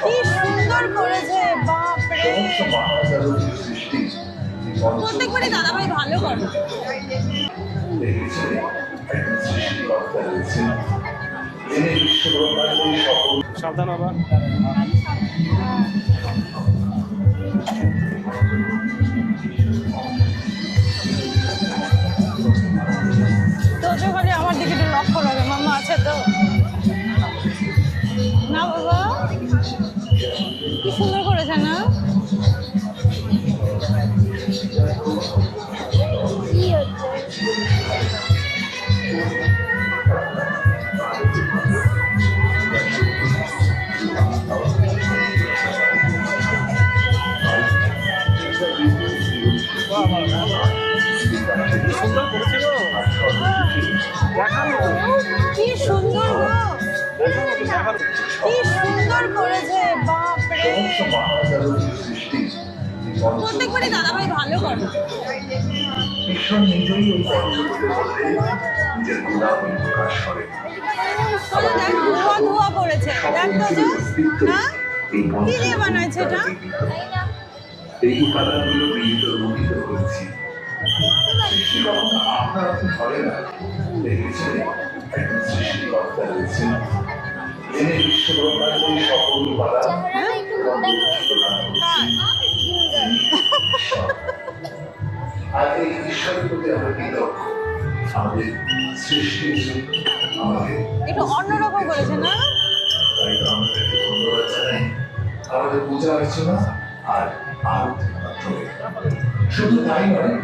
কি সুন্দর করেছে, বাপ রে। প্রত্যেকবারই দাদাভাই ভালো করে। সাবধান বাবা। তোজো খালি আমার দিকে একটু লক্ষ্য রাখে, মামা আছে তো না বাবা। কি সুন্দর করেছে না? কি সুন্দর করেছিল, দেখানো কি সুন্দর গো, কি সুন্দর করেছে, বাপ রে। প্রত্যেকবারই দাদাভাই ভালো করে। দেখ ধোয়া ধোয়া পড়েছে, দেখ তোজো না কি দিয়ে বানাইছে এটা। এই উপাদানগুলো মিলিত রূপিত হয়েছে। আপনার ঘরে না দেখেছে একজন সৃষ্টিকর্তা রয়েছে, যিনি বিশ্বব্রহ্মাণ্ডের সকল উপাদান আর এই ঈশ্বরের প্রতি আমরা কৃতজ্ঞ। আমাদের সৃষ্টির জন্য আমাদের একটু অন্যরকম করেছে না? তাই তো আমাদের ধন্যবাদ জানাই আমাদের পূজা অর্চনা আর আরতির মাধ্যমে। শুধু তাই নয়,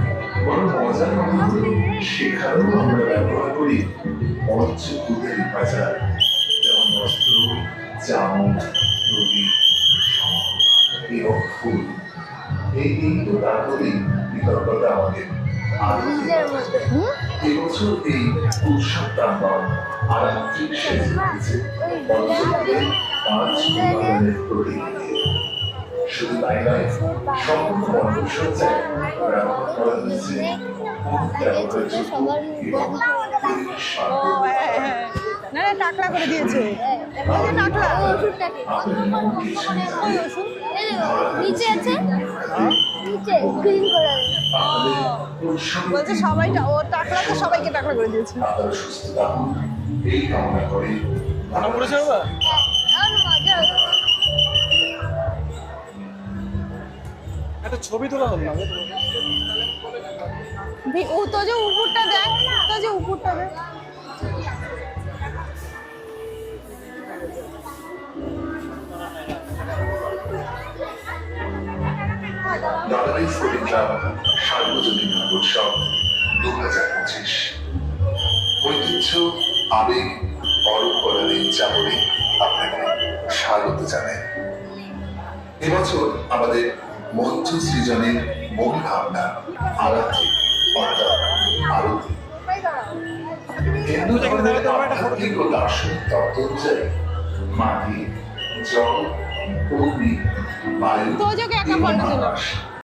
বড় মজার কথা হলো সেখানেও আমরা ব্যবহার করি পঞ্চভূতের উপাচার, যেমন বস্ত্র, চামচ, নদী এবং ফুল। এই তিনটে তারপরেই কৃতজ্ঞতা আমাদের এবছর এই উৎসব প্রাঙ্গণ আরাত্রিক সেজে উঠেছে পঞ্চভূতের 5 উপাদানের প্রতিনিধি। শুধু তাই নয়, সম্পূর্ণ মণ্ডপসজ্জায় ব্যবহার করা হয়েছে না না টাকলা করে দিয়েছে, টাকলা নিচে আছে, নিচে ক্লিন করে বলছে সবাইটা, ও টাকলা তো সবাইকে টাকলা করে দিয়েছে। এই কামনা করে ভালো করেছে বাবা। একটা ছবি তোলা হলো না ও তো যে উপরটা দেখ, তো যে উপরটা দেখ। দাদাভাই স্পোর্টিং ক্লাব সার্বজনীন উৎসব 2025 ঐতিহ্য, আবেগ, পরম্পরার এই চাপড়ে আপনাকে স্বাগত জানাই। এবছর আমাদের মঞ্চ সৃজনের মূল ভাবনা আরাত্রিক অর্থাৎ আরতি। হিন্দু ধর্মের আধ্যাত্মিক ও দার্শনিক তত্ত্ব অনুযায়ী মাটি, জল, অগ্নি, বায়ু, তোজোকে একা ফটো তোলো। আকাশ